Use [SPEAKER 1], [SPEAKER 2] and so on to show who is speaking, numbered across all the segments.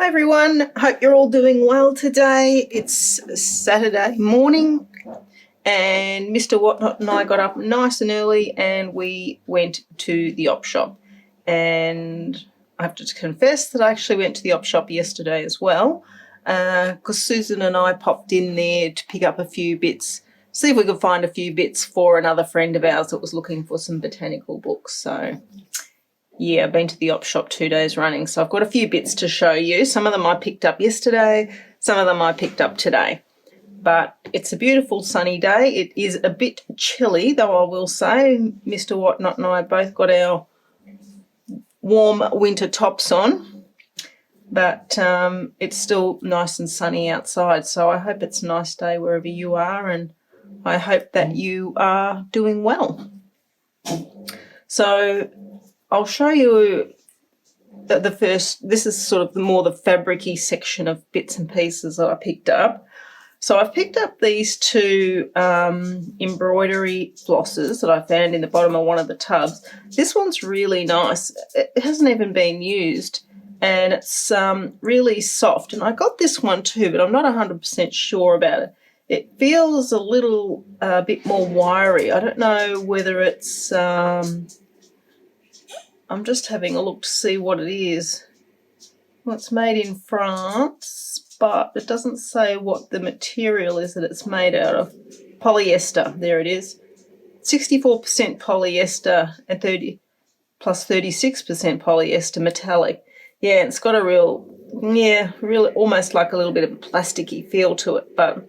[SPEAKER 1] Hi everyone, hope you're all doing well today. It's Saturday morning and Mr. WhotKnot and I got up nice and early and we went to the op shop. And I have to confess that I actually went to the op shop yesterday as well because Susan and I popped in there to pick up a few bits, see if we could find a few bits for another friend of ours that was looking for some botanical books. So yeah, I've been to the op shop 2 days running, so I've got a few bits to show you. Some of them I picked up yesterday, some of them I picked up today. But it's a beautiful sunny day. It is a bit chilly, though I will say. Mr. WhotKnot and I both got our warm winter tops on, but it's still nice and sunny outside, so I hope it's a nice day wherever you are, and I hope that you are doing well. So I'll show you the first, this is sort of the fabric-y section of bits and pieces that I picked up. So I've picked up these two embroidery flosses that I found in the bottom of one of the tubs. This one's really nice. It hasn't even been used and it's really soft. And I got this one too, but I'm not 100% sure about it. It feels a little bit more wiry. I don't know whether it's... I'm just having a look to see what it is. Well, it's made in France, but it doesn't say what the material is that it's made out of. Polyester, there it is. 64% polyester and 36% polyester metallic. Yeah, it's got a really almost like a little bit of a plasticky feel to it, but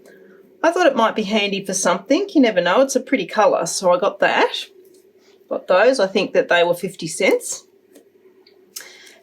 [SPEAKER 1] I thought it might be handy for something. You never know, it's a pretty colour, so I got that. Got those. I think that they were 50 cents.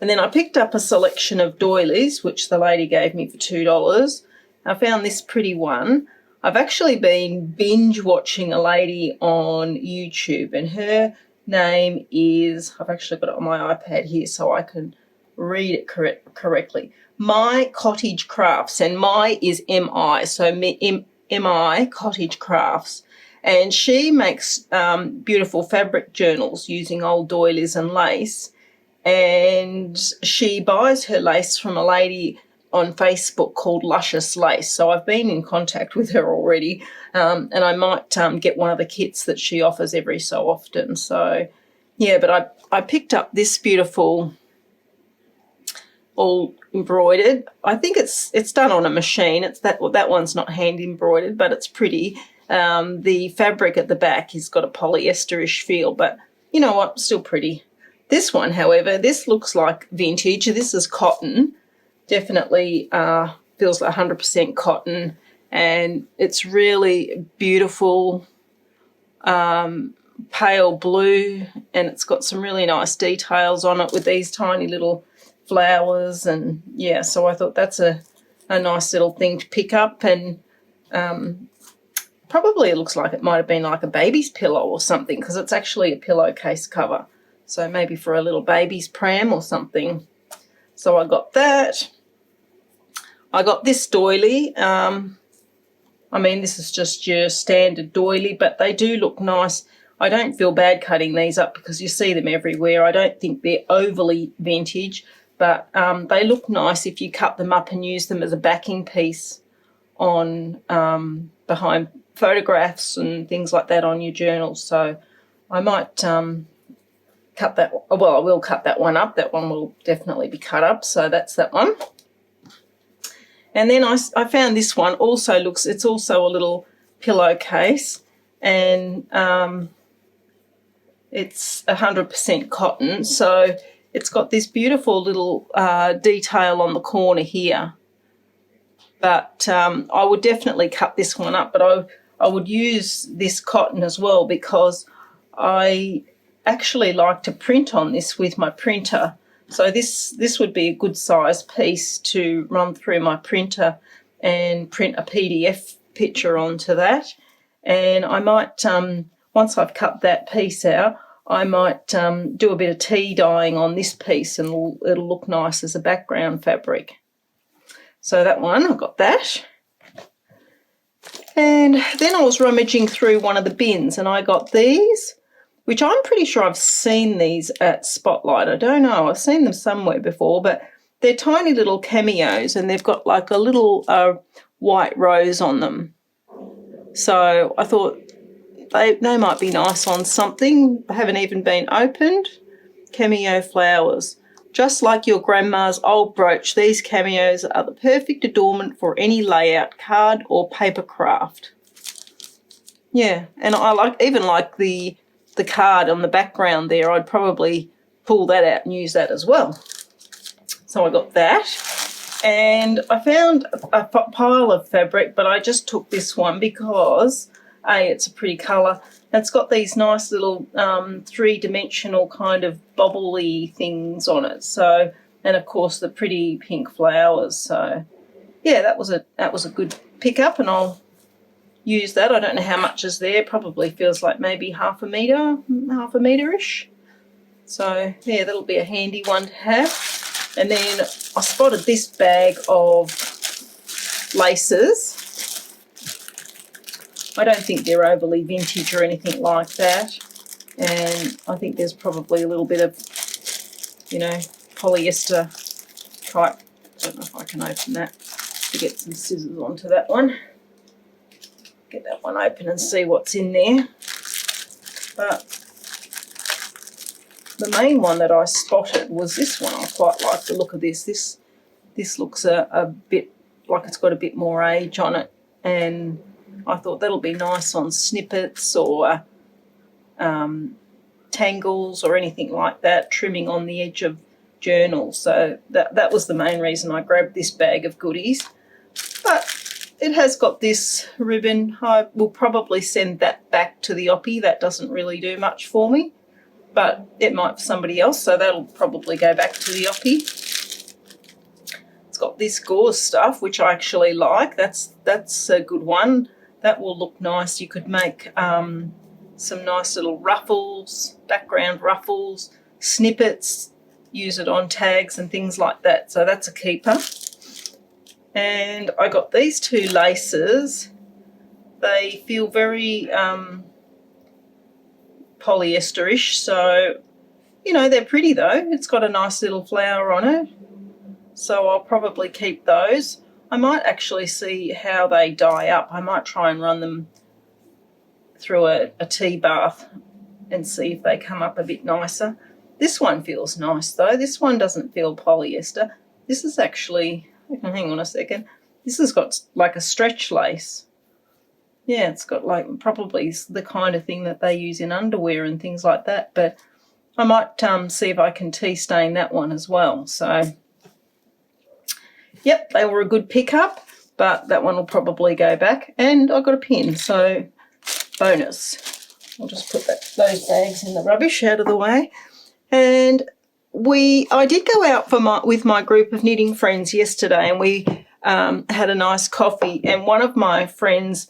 [SPEAKER 1] And then I picked up a selection of doilies, which the lady gave me for $2. I found this pretty one. I've actually been binge watching a lady on YouTube, and her name is, I've actually got it on my iPad here so I can read it correctly. My Cottage Crafts, and my is M-I, so M-I Cottage Crafts. And she makes beautiful fabric journals using old doilies and lace. And she buys her lace from a lady on Facebook called Luscious Lace. So I've been in contact with her already. And I might get one of the kits that she offers every so often. So, yeah, but I picked up this beautiful all embroidered. I think it's done on a machine. It's that one's not hand embroidered, but it's pretty. The fabric at the back has got a polyester-ish feel, but you know what, still pretty. This one, however, this looks like vintage. This is cotton, definitely feels like 100% cotton, and it's really beautiful pale blue, and it's got some really nice details on it with these tiny little flowers, and yeah, so I thought that's a nice little thing to pick up. And probably it looks like it might have been like a baby's pillow or something, because it's actually a pillowcase cover. So maybe for a little baby's pram or something. So I got that. I got this doily. I mean, this is just your standard doily, but they do look nice. I don't feel bad cutting these up because you see them everywhere. I don't think they're overly vintage, but they look nice if you cut them up and use them as a backing piece on behind photographs and things like that on your journals. So I might cut that, well, I will cut that one up. That one will definitely be cut up, so that's that one. And then I found this one, also looks, it's also a little pillowcase, and it's 100% cotton, so it's got this beautiful little detail on the corner here. But I would definitely cut this one up, but I would use this cotton as well, because I actually like to print on this with my printer. So this would be a good size piece to run through my printer and print a PDF picture onto that. And I might, once I've cut that piece out, I might do a bit of tea dyeing on this piece, and it'll look nice as a background fabric. So that one, I got that. And then I was rummaging through one of the bins and I got these, which I'm pretty sure I've seen these at Spotlight. I don't know, I've seen them somewhere before, but they're tiny little cameos, and they've got like a little white rose on them. So I thought they might be nice on something. They haven't even been opened. Cameo flowers. Just like your grandma's old brooch, these cameos are the perfect adornment for any layout, card or paper craft. Yeah, and I even like the card on the background there. I'd probably pull that out and use that as well. So I got that. And I found a pile of fabric, but I just took this one because, A, it's a pretty colour. And it's got these nice little three-dimensional kind of bobbly things on it. So, and of course the pretty pink flowers. So, yeah, that was a good pickup, and I'll use that. I don't know how much is there. Probably feels like maybe half a metre-ish. So, yeah, that'll be a handy one to have. And then I spotted this bag of laces. I don't think they're overly vintage or anything like that. And I think there's probably a little bit of, you know, polyester type. I don't know if I can open that to get some scissors onto that one. Get that one open and see what's in there. But the main one that I spotted was this one. I quite like the look of this. This looks a bit like it's got a bit more age on it, and I thought that'll be nice on snippets or tangles or anything like that, trimming on the edge of journals. So that was the main reason I grabbed this bag of goodies. But it has got this ribbon. I will probably send that back to the Oppie. That doesn't really do much for me, but it might for somebody else, so that'll probably go back to the Oppie. It's got this gauze stuff, which I actually like. That's a good one. That will look nice. You could make some nice little ruffles, background ruffles, snippets, use it on tags and things like that. So that's a keeper. And I got these two laces. They feel very polyester-ish, so, you know, they're pretty though. It's got a nice little flower on it. So I'll probably keep those. I might actually see how they dye up. I might try and run them through a tea bath and see if they come up a bit nicer. This one feels nice though. This one doesn't feel polyester. This is actually, hang on a second, this has got like a stretch lace. Yeah, it's got like probably the kind of thing that they use in underwear and things like that, but I might see if I can tea stain that one as well. So, yep, they were a good pickup, but that one will probably go back. And I got a pin, so bonus. I'll just put those bags in the rubbish out of the way. And I did go out with my group of knitting friends yesterday, and we had a nice coffee. And one of my friends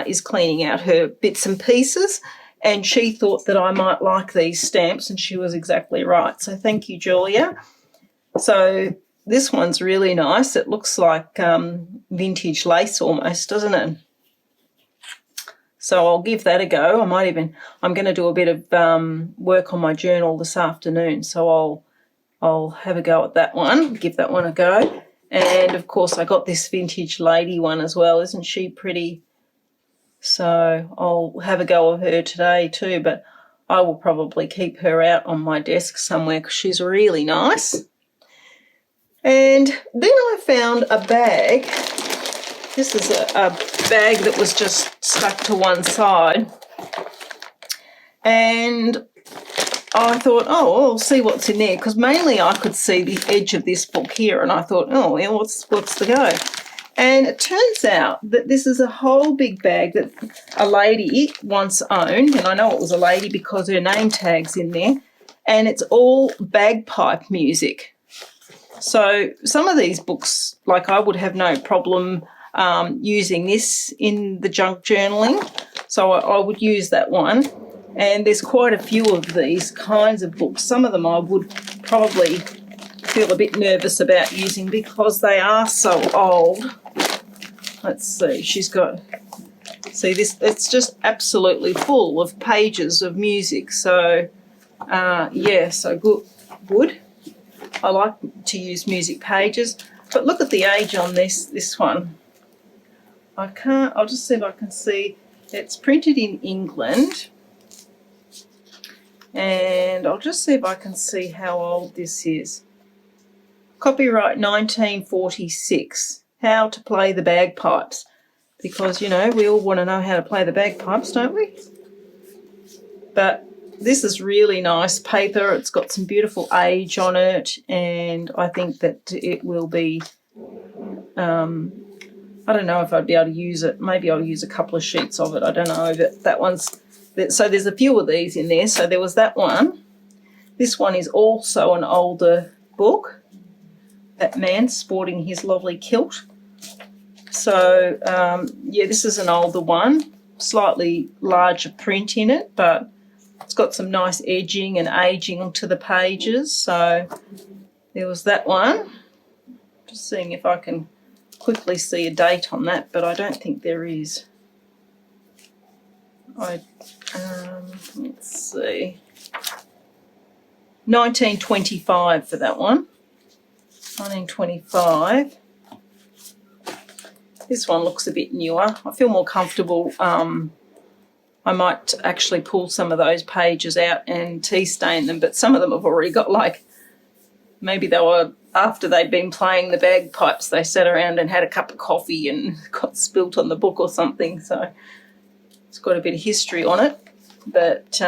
[SPEAKER 1] is cleaning out her bits and pieces, and she thought that I might like these stamps, and she was exactly right. So thank you, Julia. So this one's really nice. It looks like vintage lace almost, doesn't it? So I'll give that a go. I'm going to do a bit of work on my journal this afternoon, so I'll have a go at that one, give that one a go. And, of course, I got this vintage lady one as well. Isn't she pretty? So I'll have a go of her today too, but I will probably keep her out on my desk somewhere because she's really nice. And then I found a bag. This is a bag that was just stuck to one side. And I thought, oh, I'll see what's in there, because mainly I could see the edge of this book here, and I thought, oh, yeah, what's the go? And it turns out that this is a whole big bag that a lady once owned, and I know it was a lady because her name tag's in there, and it's all bagpipe music. So some of these books, like I would have no problem using this in the junk journaling, so I would use that one. And there's quite a few of these kinds of books. Some of them I would probably feel a bit nervous about using because they are so old. Let's see, this, it's just absolutely full of pages of music. So, yeah, so good. I like to use music pages. But look at the age on this one. I'll just see if I can see. It's printed in England. And I'll just see if I can see how old this is. Copyright 1946. How to Play the Bagpipes. Because, you know, we all want to know how to play the bagpipes, don't we? But this is really nice paper. It's got some beautiful age on it, and I think that it will be, I don't know if I'd be able to use it. Maybe I'll use a couple of sheets of it. I don't know, but that one's... So there's a few of these in there. So there was that one. This one is also an older book. That man sporting his lovely kilt. So, yeah, this is an older one. Slightly larger print in it, but it's got some nice edging and aging onto the pages. So there was that one. Just seeing if I can quickly see a date on that, but I don't think there is. Let's see. 1925 for that one. 1925. This one looks a bit newer. I feel more comfortable. I might actually pull some of those pages out and tea stain them, but some of them have already got, like, maybe they were after they'd been playing the bagpipes, they sat around and had a cup of coffee and got spilt on the book or something. So it's got a bit of history on it. But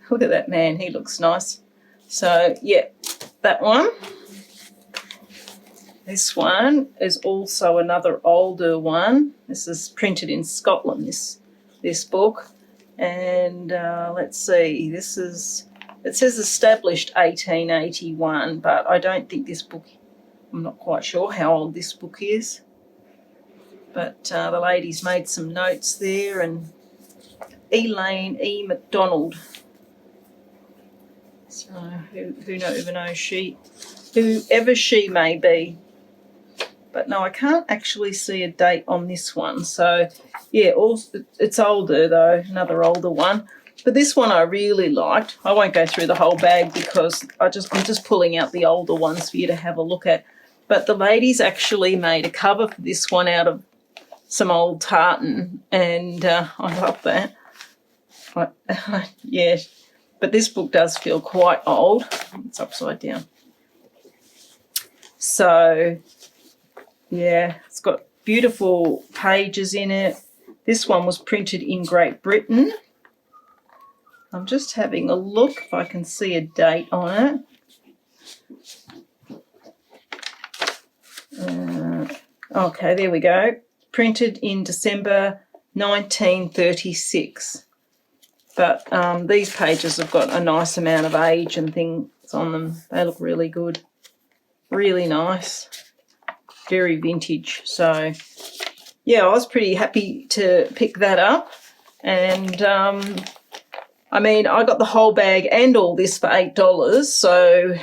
[SPEAKER 1] look at that man, he looks nice. So, yeah, that one. This one is also another older one. This is printed in Scotland, this book. And let's see, it says established 1881, but I don't think this book, I'm not quite sure how old this book is. But the ladies made some notes there, and Elaine E. MacDonald. So whoever whoever she may be. But no, I can't actually see a date on this one. So, yeah, it's older though, another older one. But this one I really liked. I won't go through the whole bag because I'm just pulling out the older ones for you to have a look at. But the ladies actually made a cover for this one out of some old tartan, and I love that. Yeah, but this book does feel quite old. It's upside down. So, yeah, it's got beautiful pages in it. This one was printed in Great Britain. I'm just having a look if I can see a date on it. Okay, there we go. Printed in December 1936. But these pages have got a nice amount of age and things on them. They look really good. Really nice. Very vintage. So, yeah, I was pretty happy to pick that up. And, I mean, I got the whole bag and all this for $8, so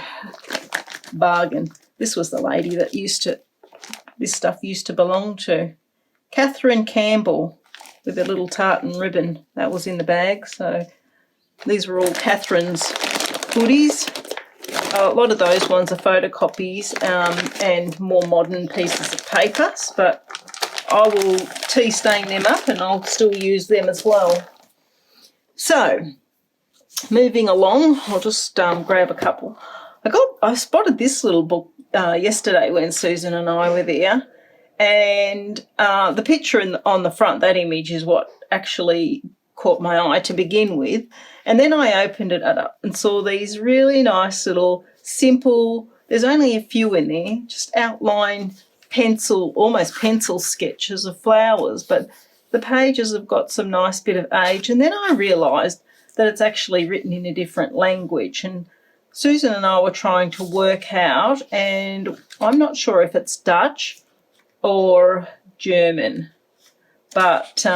[SPEAKER 1] bargain. This was the lady that this stuff used to belong to. Catherine Campbell with a little tartan ribbon. That was in the bag. So these were all Catherine's goodies. A lot of those ones are photocopies and more modern pieces of paper, but I will tea stain them up and I'll still use them as well. So, moving along, I'll just grab a couple. I spotted this little book yesterday when Susan and I were there, and the picture on the front, that image, is what actually caught my eye to begin with. And then I opened it up and saw these really nice little simple, there's only a few in there, just outline almost pencil sketches of flowers, but the pages have got some nice bit of age. And then I realised that it's actually written in a different language. And Susan and I were trying to work out, and I'm not sure if it's Dutch or German, but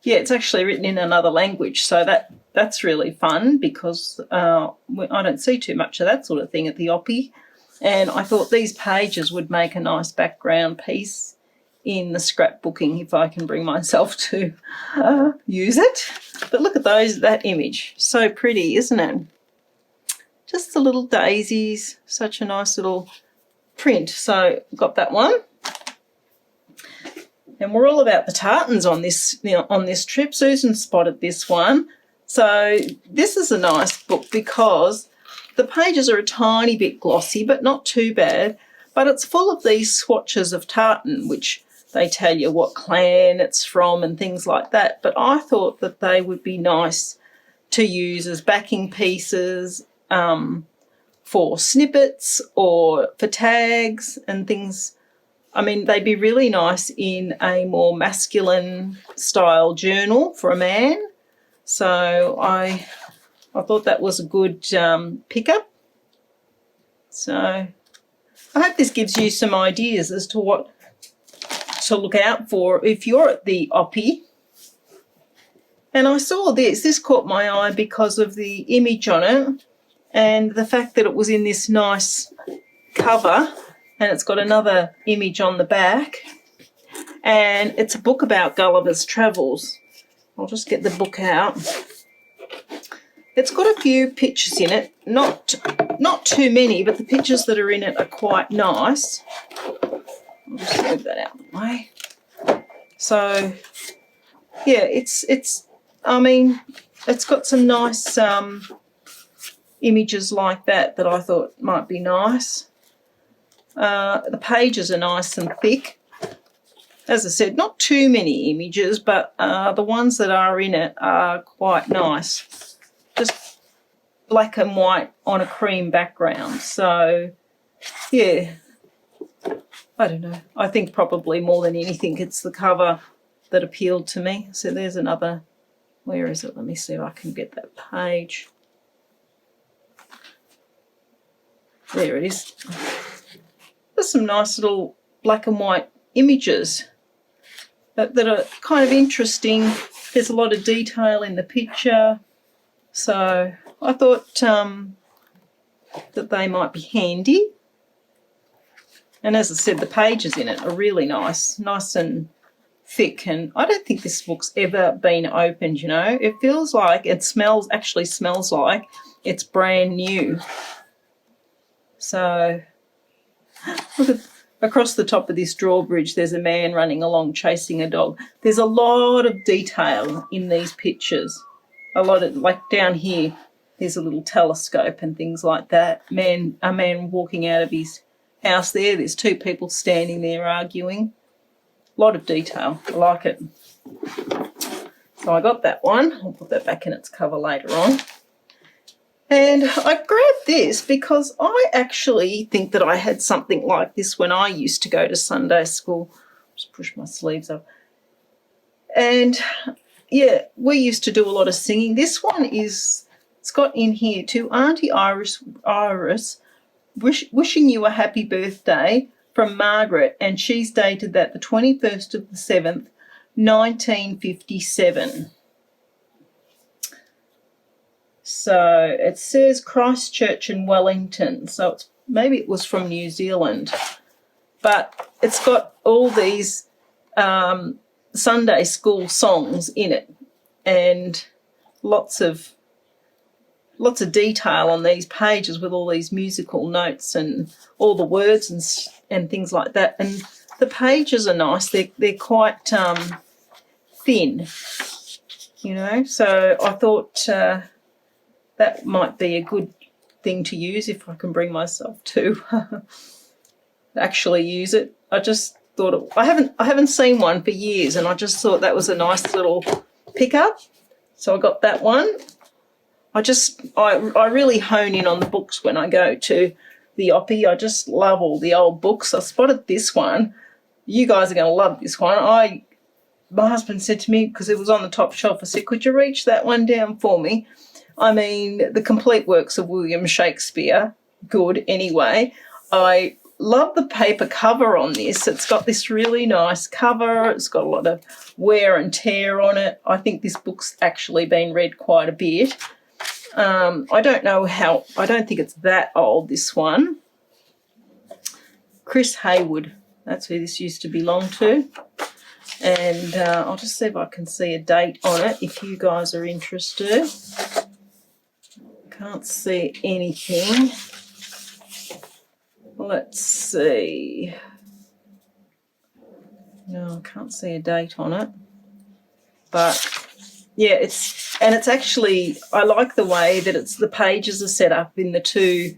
[SPEAKER 1] yeah, it's actually written in another language. So that's really fun because I don't see too much of that sort of thing at the Oppie. And I thought these pages would make a nice background piece in the scrapbooking if I can bring myself to use it. But look at that image. So pretty, isn't it? just the little daisies, such a nice little print. So got that one. And we're all about the tartans on this, on this trip. Susan spotted this one. So this is a nice book because the pages are a tiny bit glossy, but not too bad. But it's full of these swatches of tartan, which they tell you what clan it's from and things like that. But I thought that they would be nice to use as backing pieces for snippets or for tags and things. I mean, they'd be really nice in a more masculine style journal for a man. So I thought that was a good pickup. So I hope this gives you some ideas as to what to look out for if you're at the Oppie. And I saw this. This caught my eye because of the image on it and the fact that it was in this nice cover. And it's got another image on the back. And it's a book about Gulliver's Travels. I'll just get the book out. It's got a few pictures in it. Not too many, but the pictures that are in it are quite nice. I'll just move that out of the way. So, yeah, it's got some nice images like that I thought might be nice. The pages are nice and thick. As I said, not too many images, but the ones that are in it are quite nice. Just black and white on a cream background. So, yeah, I don't know. I think probably more than anything it's the cover that appealed to me. So there's another, where is it? Let me see if I can get that page. There it is. There's some nice little black and white images that are kind of interesting. There's a lot of detail in the picture. So I thought that they might be handy. And as I said, the pages in it are really nice and thick. And I don't think this book's ever been opened, you know. It feels like actually smells like it's brand new. So look at across the top of this drawbridge, there's a man running along chasing a dog. There's a lot of detail in these pictures. A lot of, like down here, there's a little telescope and things like that. A man walking out of his house there. There's two people standing there arguing. A lot of detail. I like it. So I got that one. I'll put that back in its cover later on. And I grabbed this because I actually think that I had something like this when I used to go to Sunday school. Just push my sleeves up. And, yeah, we used to do a lot of singing. This one it's got in here, to Auntie Iris wishing you a happy birthday from Margaret, and she's dated that the 21st of the 7th, 1957. So it says Christchurch and Wellington, so maybe it was from New Zealand. But it's got all these Sunday school songs in it and lots of detail on these pages with all these musical notes and all the words and things like that. And the pages are nice. They're quite thin, you know. So I thought that might be a good thing to use if I can bring myself to actually use it. I just thought I haven't seen one for years, and I just thought that was a nice little pickup. So I got that one. I really hone in on the books when I go to the Oppie. I just love all the old books. I spotted this one. You guys are going to love this one. My husband said to me, because it was on the top shelf, I said, could you reach that one down for me? I mean, the complete works of William Shakespeare. Good anyway. I love the paper cover on this. It's got this really nice cover. It's got a lot of wear and tear on it. I think this book's actually been read quite a bit. I don't think it's that old, this one. Chris Hayward, that's who this used to belong to. And I'll just see if I can see a date on it if you guys are interested. Can't see anything. Let's see. No, I can't see a date on it. But yeah, it's actually, I like the way that the pages are set up in the two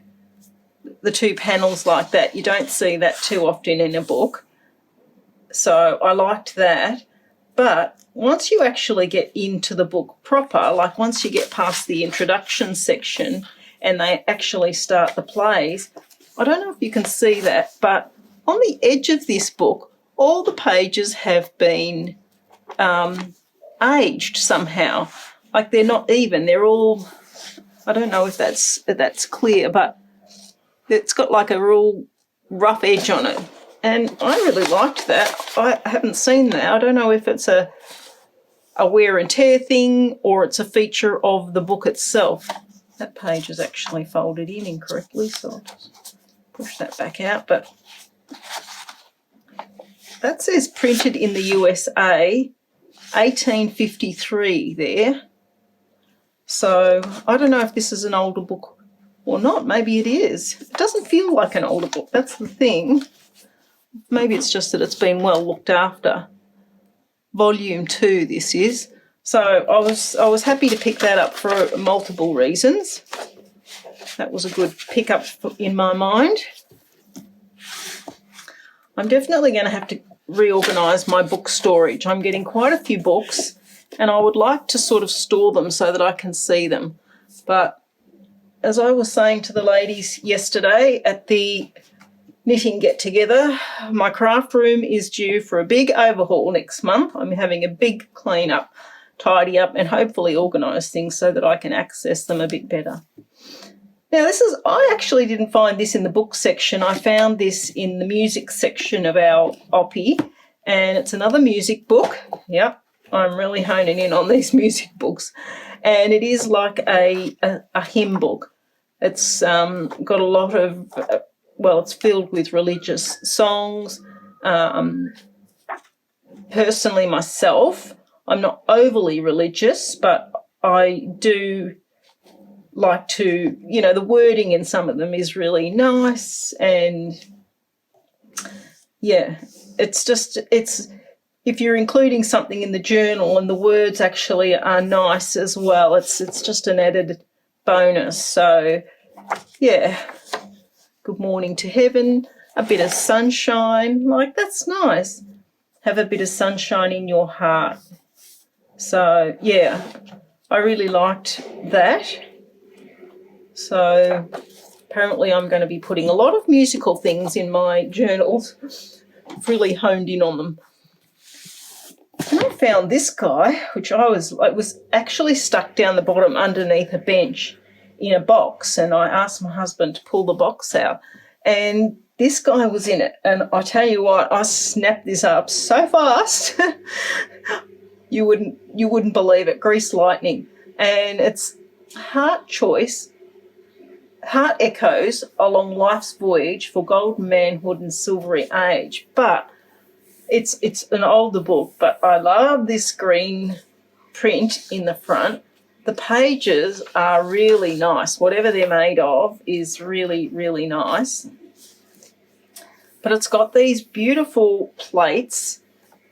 [SPEAKER 1] panels like that. You don't see that too often in a book. So I liked that. But once you actually get into the book proper, like once you get past the introduction section and they actually start the plays, I don't know if you can see that, but on the edge of this book, all the pages have been aged somehow. Like they're not even. They're all, I don't know if that's clear, but it's got like a real rough edge on it. And I really liked that. I haven't seen that. I don't know if it's a wear and tear thing or it's a feature of the book itself. That page is actually folded in incorrectly, so I'll just push that back out. But that says printed in the USA, 1853 there. So I don't know if this is an older book or not. Maybe it is. It doesn't feel like an older book. That's the thing. Maybe it's just that it's been well looked after. Volume 2 this is. So I was happy to pick that up for multiple reasons. That was a good pickup in my mind. I'm definitely going to have to reorganise my book storage. I'm getting quite a few books and I would like to sort of store them so that I can see them. But as I was saying to the ladies yesterday at the knitting get-together, my craft room is due for a big overhaul next month. I'm having a big clean-up, tidy up and hopefully organise things so that I can access them a bit better. Now I actually didn't find this in the book section. I found this in the music section of our Oppie, and it's another music book. Yep, I'm really honing in on these music books. And it is like a hymn book. It's got a lot of... well, it's filled with religious songs. Personally, myself, I'm not overly religious, but I do like to, the wording in some of them is really nice. And, yeah, if you're including something in the journal and the words actually are nice as well, it's just an added bonus. So, yeah. Good morning to heaven, a bit of sunshine, like that's nice. Have a bit of sunshine in your heart. So, yeah, I really liked that. So, apparently I'm going to be putting a lot of musical things in my journals. I've really honed in on them. And I found this guy, which it was actually stuck down the bottom underneath a bench in a box, and I asked my husband to pull the box out, and this guy was in it. And I tell you what, I snapped this up so fast you wouldn't believe it. Grease lightning. And it's heart echoes along life's voyage for golden manhood and silvery age. But it's an older book, but I love this green print in the front. The pages are really nice. Whatever they're made of is really, really nice. But it's got these beautiful plates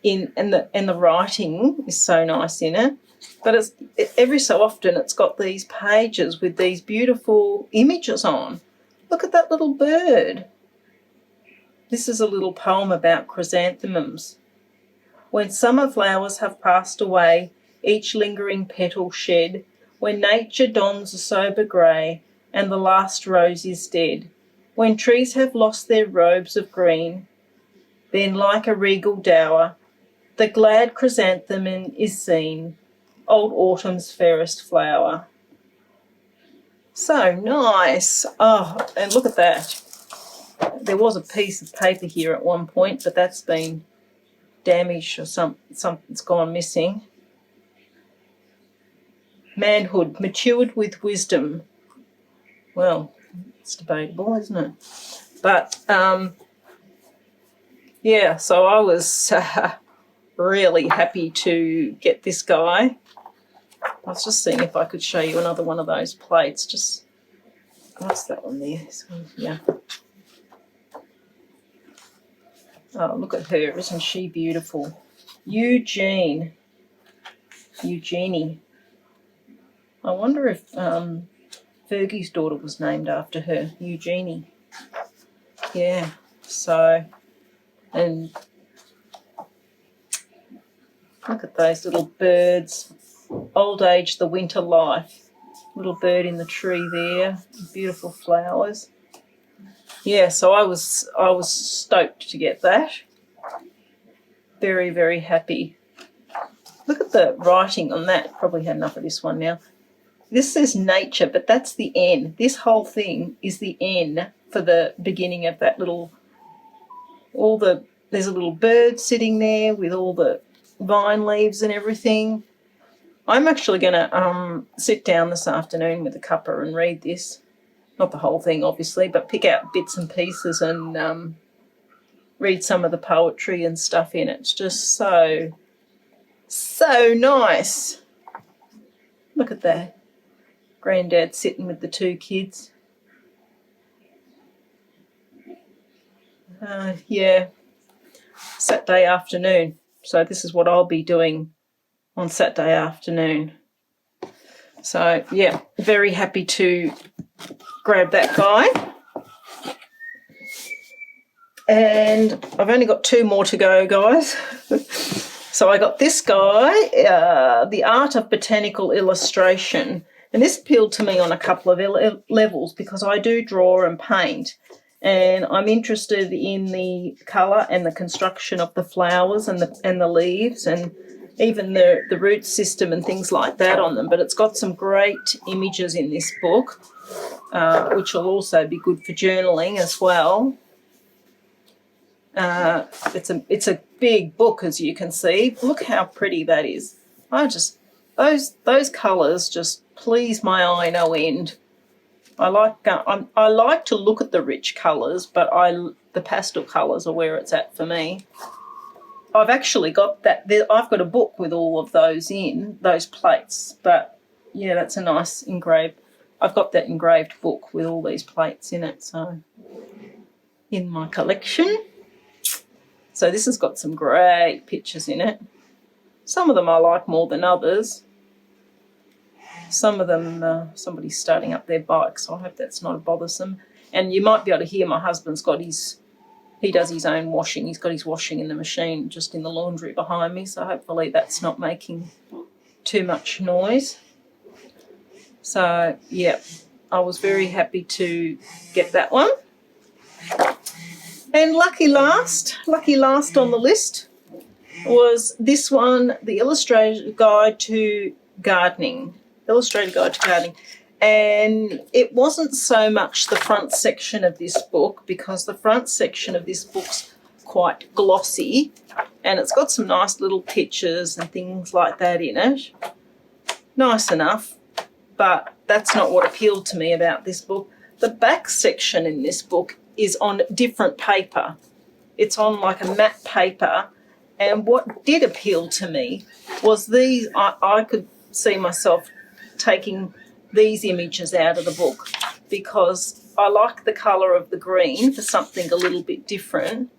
[SPEAKER 1] and the writing is so nice in it. But every so often it's got these pages with these beautiful images on. Look at that little bird. This is a little poem about chrysanthemums. When summer flowers have passed away, each lingering petal shed, when nature dons a sober grey and the last rose is dead, when trees have lost their robes of green, then like a regal dower, the glad chrysanthemum is seen, old autumn's fairest flower. So nice. Oh, and look at that. There was a piece of paper here at one point, but that's been damaged or something's gone missing. Manhood, matured with wisdom. Well, it's debatable, isn't it? But, yeah, so I was really happy to get this guy. I was just seeing if I could show you another one of those plates. Just, what's that one there? This one, yeah. Oh, look at her. Isn't she beautiful? Eugenie. I wonder if Fergie's daughter was named after her, Eugenie. Yeah, so, and look at those little birds. Old age, the winter life. Little bird in the tree there. Beautiful flowers. Yeah, so I was stoked to get that. Very, very happy. Look at the writing on that. Probably had enough of this one now. This says nature, but that's the N. This whole thing is the N for the beginning of that little, there's a little bird sitting there with all the vine leaves and everything. I'm actually going to sit down this afternoon with a cuppa and read this. Not the whole thing, obviously, but pick out bits and pieces and read some of the poetry and stuff in it. It's just so nice. Look at that. Granddad sitting with the two kids. Yeah, Saturday afternoon. So this is what I'll be doing on Saturday afternoon. So, yeah, very happy to grab that guy. And I've only got 2 more to go, guys. So I got this guy, the Art of Botanical Illustration. And this appealed to me on a couple of levels because I do draw and paint. And I'm interested in the colour and the construction of the flowers and the leaves and even the root system and things like that on them. But it's got some great images in this book, which will also be good for journaling as well. It's a big book, as you can see. Look how pretty that is. Those colours just please my eye no end. I like to look at the rich colours, but the pastel colours are where it's at for me. I've actually got that. I've got a book with all of those plates. But yeah, that's a nice engraved. I've got that engraved book with all these plates in it. So in my collection. So this has got some great pictures in it. Some of them I like more than others. Some of them, somebody's starting up their bike, so I hope that's not bothersome. And you might be able to hear my husband's got he does his own washing. He's got his washing in the machine just in the laundry behind me, so hopefully that's not making too much noise. So, yeah, I was very happy to get that one. And lucky last on the list was this one, the Illustrated Guide to Gardening. And it wasn't so much the front section of this book, because the front section of this book's quite glossy and it's got some nice little pictures and things like that in it. Nice enough, but that's not what appealed to me about this book. The back section in this book is on different paper. It's on like a matte paper, and what did appeal to me was these. I could see myself taking these images out of the book because I like the colour of the green for something a little bit different,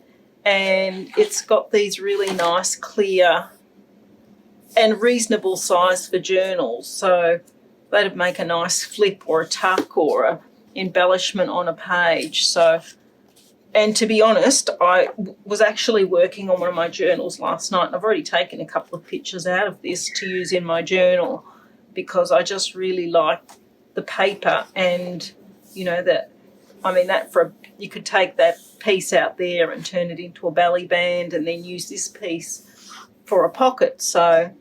[SPEAKER 1] and it's got these really nice, clear and reasonable size for journals, so that'd make a nice flip or a tuck or a embellishment on a page. So, and to be honest, I was actually working on one of my journals last night, and I've already taken a couple of pictures out of this to use in my journal because I just really like the paper, and you know that, I mean, you could take that piece out there and turn it into a belly band and then use this piece for a pocket. So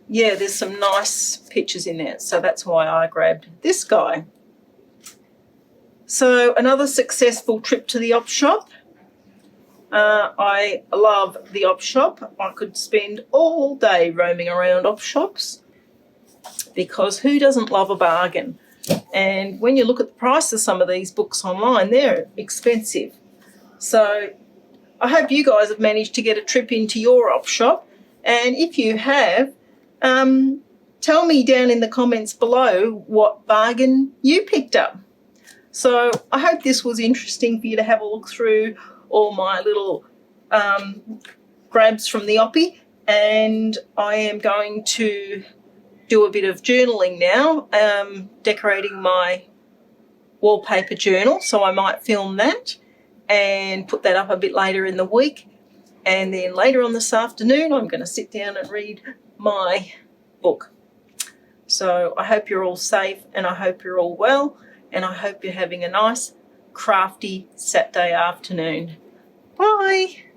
[SPEAKER 1] yeah, there's some nice pictures in there, so that's why I grabbed this guy. So another successful trip to the op shop. I love the op shop. I could spend all day roaming around op shops because who doesn't love a bargain? And when you look at the price of some of these books online, they're expensive. So I hope you guys have managed to get a trip into your op shop. And if you have, tell me down in the comments below what bargain you picked up. So I hope this was interesting for you to have a look through all my little grabs from the Oppie, and I am going to do a bit of journaling now, decorating my wallpaper journal, so I might film that and put that up a bit later in the week. And then later on this afternoon I'm going to sit down and read my book. So I hope you're all safe, and I hope you're all well, and I hope you're having a nice crafty Saturday afternoon. Bye.